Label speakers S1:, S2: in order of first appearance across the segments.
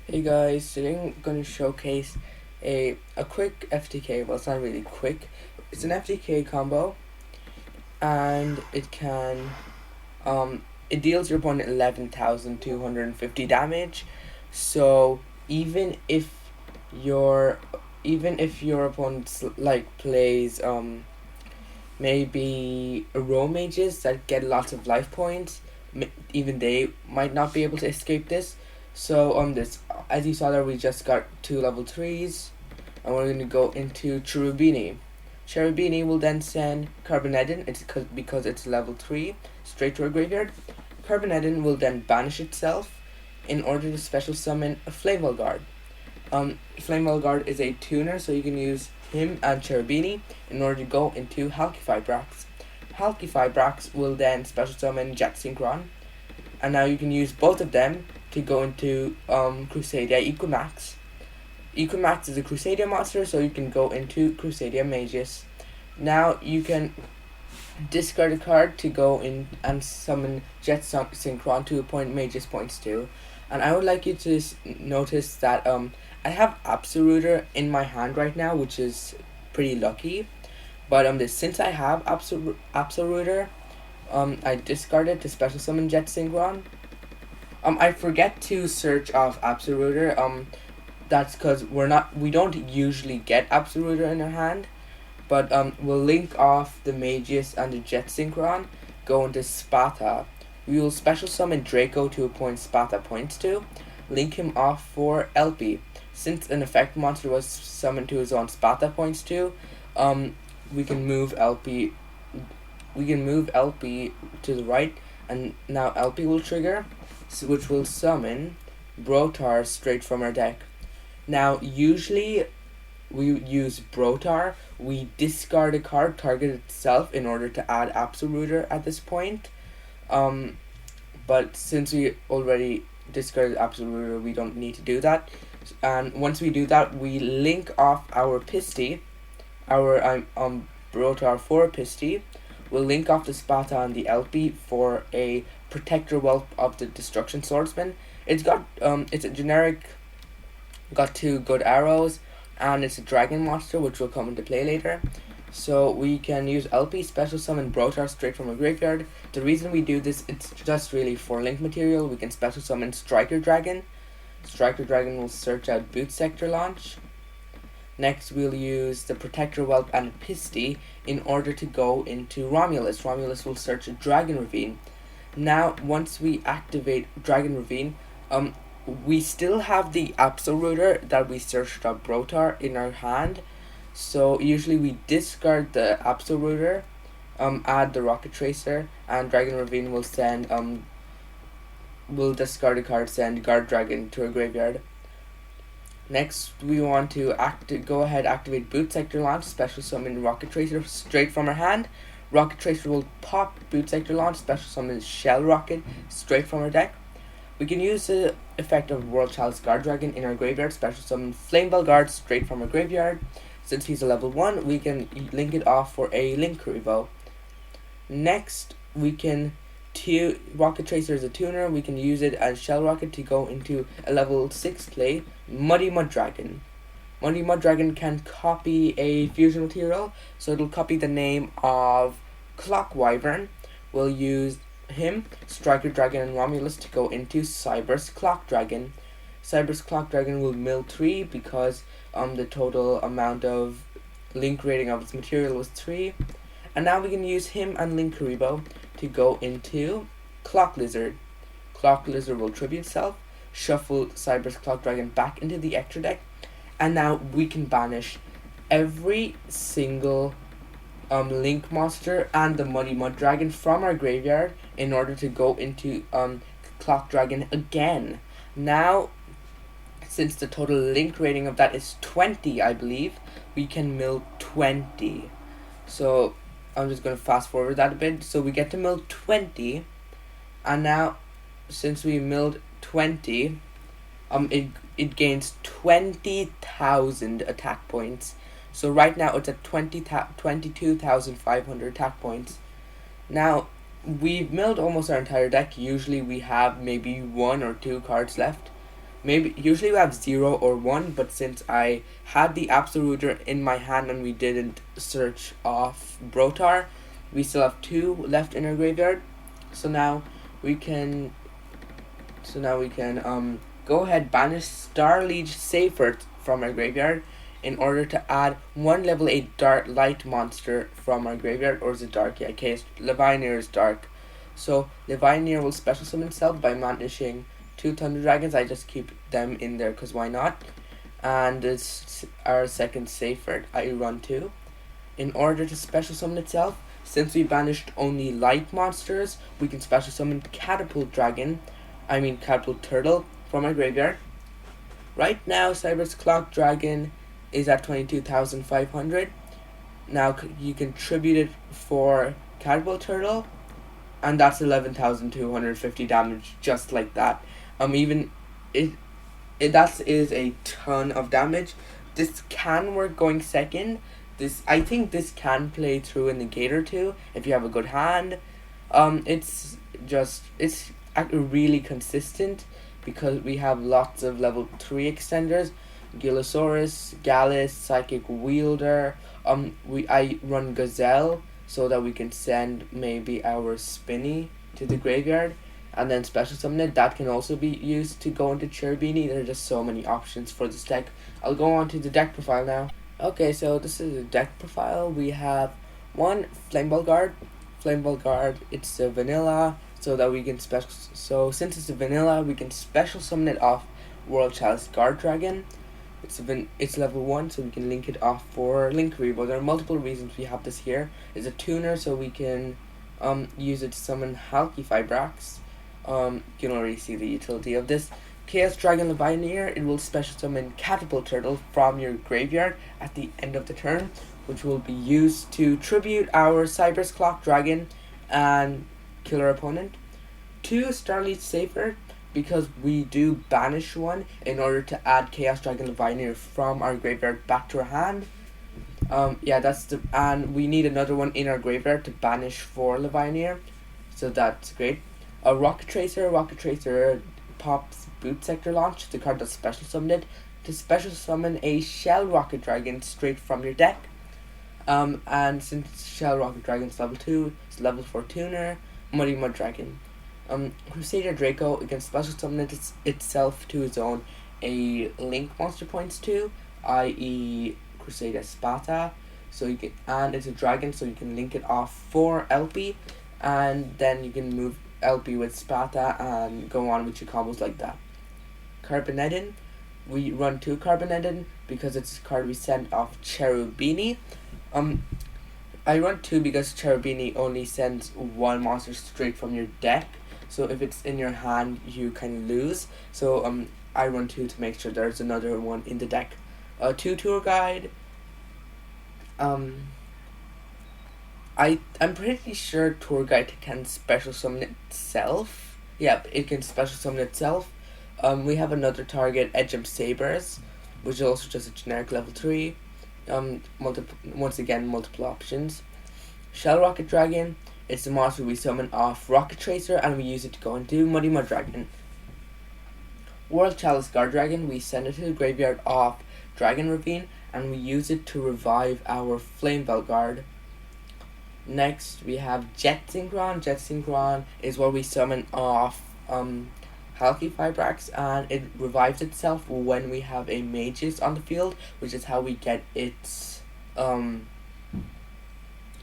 S1: Hey guys, today I'm going to showcase a quick FTK. Well, it's not really quick. It's an FTK combo, and it deals your opponent 11,250 damage. So even if your even if your opponent plays maybe row mages that get lots of life points, even they might not be able to escape this. So on this, as you saw there, we just got two level 3s, and we're going to go into Cherubini. Cherubini will then send Carbonedin, because it's level 3, straight to our graveyard. Carbonedin will then banish itself in order to special summon a Flame Guard. Flame Guard is a tuner, so you can use him and Cherubini in order to go into Halqifibrax. Halqifibrax will then special summon Jet Synchron, and now you can use both of them to go into Crusadia Equimax. Equimax is a Crusadia monster, so you can go into Crusadia Magus. Now you can discard a card to go in and summon Jet Synchron to a point Magus points to. And I would like you to notice that I have Absoluter in my hand right now, which is pretty lucky. But since I have Absoluter, I discarded to special summon Jet Synchron. I forget to search off Absoluter. That's because we don't usually get Absoluter in our hand. But we'll link off the Magus and the Jet Synchron, go into Spata. We will special summon Draco to a point Spata points to, link him off for LP. Since an effect monster was summoned to his own Spata points to, we can move LP. We can move LP to the right, and now LP will trigger, which will summon Brotar straight from our deck. Now, usually we use Brotar. We discard a card target itself in order to add Absoluter at this point. But since we already discarded Absoluter, we don't need to do that. And once we do that, we link off our Pisty, our Brotar for Pisty. We'll link off the Spata and the LP for a Protector Whelp of the Destruction Swordsman. It's a generic, got 2 good arrows, and it's a dragon monster which will come into play later. So we can use LP special summon Brotar straight from a graveyard. The reason we do this, it's just really for link material. We can special summon Striker Dragon. Striker Dragon will search out Boot Sector Launch. Next we'll use the Protector Whelp and Pisty in order to go into Romulus. Romulus will search a Dragon Ravine. Now once we activate Dragon Ravine, we still have the Absoluter that we searched up Brotar in our hand. So usually we discard the Absoluter, add the Rocket Tracer, and Dragon Ravine will send will discard a card, send Guard Dragon to our graveyard. Next we want to go ahead, activate Boot Sector Launch, special summon Rocket Tracer straight from our hand. Rocket Tracer will pop Boot Sector Launch, special summon Shell Rocket straight from our deck. We can use the effect of World Child's Guard Dragon in our graveyard, special summon Flamebell Guard straight from our graveyard. Since he's a level 1, we can link it off for a Linkuriboh. Next, we can Rocket Tracer is a tuner. We can use it as Shell Rocket to go into a level 6 play, Muddy Mud Dragon. Muddy Mud Dragon can copy a fusion material, so it'll copy the name of Clock Wyvern. We'll use him, Striker Dragon, and Romulus to go into Cyberse Clock Dragon. Cyberse Clock Dragon will mill 3 because the total amount of link rating of its material was 3. And now we can use him and Linkuriboh to go into Clock Lizard. Clock Lizard will tribute itself, shuffle Cyberse Clock Dragon back into the extra deck, and now we can banish every single Link monster and the Muddy Mud Dragon from our graveyard in order to go into Clock Dragon again. Now, since the total link rating of that is 20, I believe, we can mill 20. So I'm just going to fast forward that a bit. So we get to mill 20, and now since we milled 20, it gains 20,000 attack points. So right now it's at 22,500 attack points. Now, we've milled almost our entire deck. Usually we have maybe 1 or 2 cards left. maybe usually we have 0 or 1, but since I had the Absoluter in my hand and we didn't search off Brotar, we still have 2 left in our graveyard. So now we can go ahead, banish Starliege Seifert from our graveyard in order to add 1 level 8 dark light monster from our graveyard. Or is it dark? Yeah, okay, Levianir is dark. So Levianir will special summon itself by banishing 2 Thunder Dragons. I just keep them in there because why not? And it's our second Seifert. I run 2. In order to special summon itself, since we banished only light monsters, we can special summon Catapult Turtle from my graveyard. Right now, Cyber's Clock Dragon is at 22,500. Now you can tribute it for Catapult Turtle, and that's 11,250 damage, just like that. Even that is a ton of damage. This can work going second. I think this can play through in the gate or two if you have a good hand. It's really consistent because we have lots of level 3 extenders. Gilosaurus, Gallus, Psychic Wielder. I run Gazelle so that we can send maybe our Spinny to the graveyard and then special summon it. That can also be used to go into Cherubini. There are just so many options for this deck. I'll go on to the deck profile now. Okay, so this is the deck profile. We have 1 Flameball Guard. Flameball Guard, it's a vanilla, so that we can since it's a vanilla, we can special summon it off World Chalice Guard Dragon. It's level 1, so we can link it off for Linkuriboh. There are multiple reasons we have this here. It's a tuner, so we can use it to summon Halqifibrax. You can already see the utility of this. Chaos Dragon Levianir, it will special summon Catapult Turtle from your graveyard at the end of the turn, which will be used to tribute our Cyber's Clock Dragon and kill our opponent. 2 Starliege Seifert, because we do banish 1 in order to add Chaos Dragon Levianir from our graveyard back to our hand. And we need another one in our graveyard to banish for Levianir, so that's great. A Rocket Tracer pops Boot Sector Launch, the card that's special summoned it, to special summon a Shell Rocket Dragon straight from your deck. And since Shell Rocket Dragon's level 2, it's level 4 tuner, Muddy Mud Dragon. Crusader Draco, it can special summon itself to its own a Link Monster Points 2, i.e. Crusader Sparta. And it's a dragon, so you can link it off for LP, and then you can move LP with Sparta and go on with your combos like that. Carbonedon, we run 2 Carbonedon because it's a card we send off Cherubini. I run 2 because Cherubini only sends 1 monster straight from your deck, so if it's in your hand you can lose. So I run 2 to make sure there's another one in the deck. 2 Tour Guide. I'm pretty sure Tour Guide can special summon itself. Yep, it can special summon itself. We have another target, Edgem Sabers, which is also just a generic level 3. Once again, multiple options. Shell Rocket Dragon, it's the monster we summon off Rocket Tracer and we use it to go into Muddy Mud Dragon. World Chalice Guard Dragon, we send it to the graveyard off Dragon Ravine and we use it to revive our Flamebell Guard. Next we have Jet Synchron. Jet Synchron is what we summon off Halqifibrax, and it revives itself when we have a Magus on the field, which is how we get its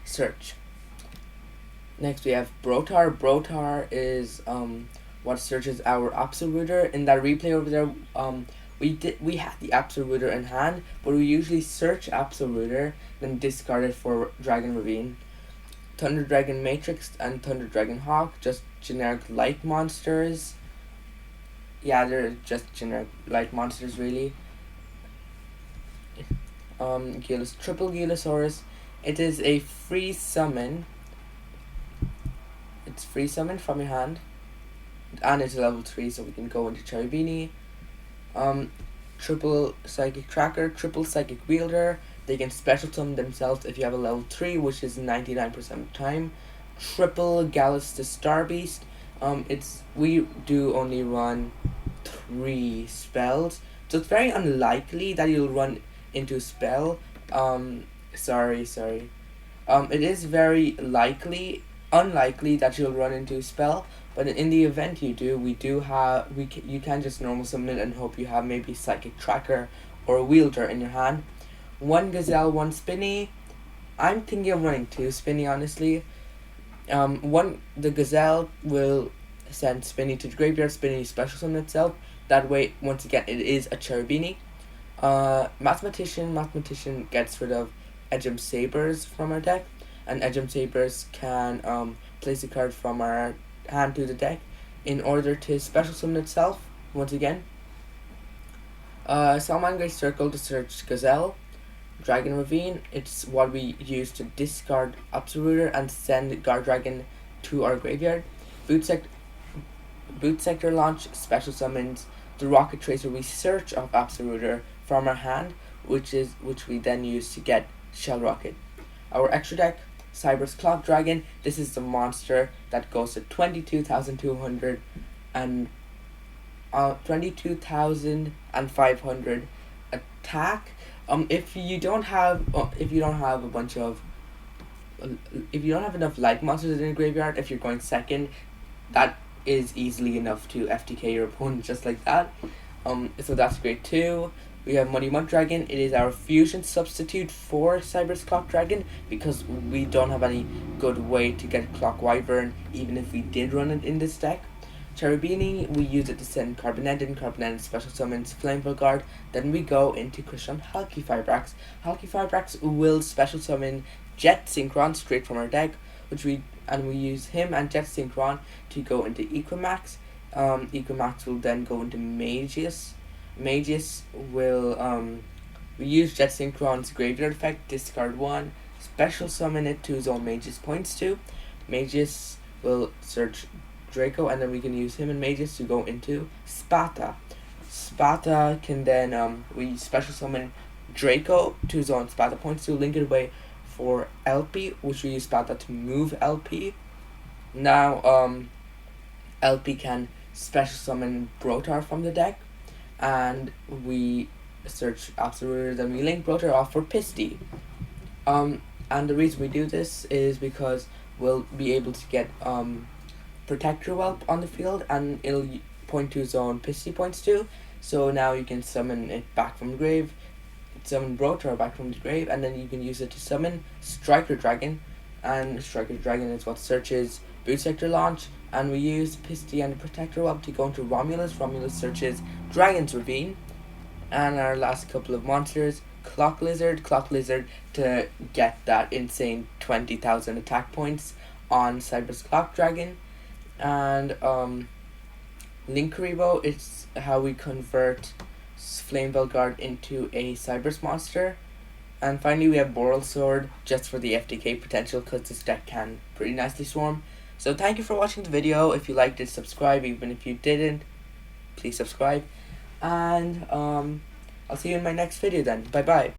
S1: search. Next we have Brotar. Brotar is what searches our Absoluter. In that replay over there, we had the Absoluter in hand, but we usually search Absoluter, then discard it for Dragon Ravine. Thunder Dragon Matrix and Thunder Dragon Hawk, just generic light monsters. Yeah, they're just generic light monsters really. Triple Gilosaurus. It is a free summon. It's free summon from your hand. And it's a level 3, so we can go into Cherubini. Triple Psychic Tracker, Triple Psychic Wielder. They can special summon themselves if you have a level 3, which is 99% of the time. Triple Gallus the Star Beast. We do only run 3 spells. So it's very unlikely that you'll run into spell. Sorry. It is very unlikely that you'll run into spell. But in the event you do, you can just normal summon it and hope you have maybe Psychic Tracker or Wielder in your hand. 1 Gazelle, 1 Spinny. I'm thinking of running 2 Spinny, honestly. The Gazelle will send Spinny to the graveyard. Spinny special summon itself. That way, once again, it is a Cherubini. Mathematician gets rid of Edgem Sabers from our deck, and Edgem Sabers can place a card from our hand to the deck in order to special summon itself once again. Salamangreat Circle to search Gazelle. Dragon Ravine, it's what we use to discard Absoluter and send Guard Dragon to our graveyard. Boot Sector Launch special summons the Rocket Tracer. We search of Absoluter from our hand, which we then use to get Shell Rocket. Our extra deck, Cyber's Clock Dragon. This is the monster that goes to 22,200 and 22,500 attack. If you don't have enough light monsters in your graveyard, if you're going second, that is easily enough to FTK your opponent just like that. So that's great too. We have Muddy Mud Dragon. It is our fusion substitute for Cyber's Clock Dragon because we don't have any good way to get Clock Wyvern even if we did run it in this deck. Cherubini, we use it to send Carbonendon special summons Flameful Guard. Then we go into Christian Halki Firebrax. Halki Firebrax will special summon Jet Synchron straight from our deck, we use him and Jet Synchron to go into Equimax. Equimax will then go into Magius. Magius will we use Jet Synchron's graveyard effect, discard 1, special summon it to his own Magius points 2. Magius will search Draco, and then we can use him and Magius to go into Spata. Spata can then we special summon Draco to his own Spata points to link it away for LP, which we use Spata to move LP. Now LP can special summon Brotar from the deck, and we search Absoluter, then we link Brotar off for Pisty. And the reason we do this is because we'll be able to get Protector Whelp on the field, and it'll point to his own Pisty points too. So now you can summon it back from the grave, summon Brotar back from the grave, and then you can use it to summon Striker Dragon. And Striker Dragon is what searches Boot Sector Launch, and we use Pisty and Protector Whelp to go into Romulus. Romulus searches Dragon's Ravine, and our last couple of monsters, Clock Lizard to get that insane 20,000 attack points on Cyber's Clock Dragon. And Linkuriboh, it's how we convert Flamebell Guard into a Cyber's monster. And finally we have Boral Sword, just for the FTK potential, because this deck can pretty nicely swarm. So thank you for watching the video. If you liked it, subscribe. Even if you didn't, please subscribe. And I'll see you in my next video then. Bye bye.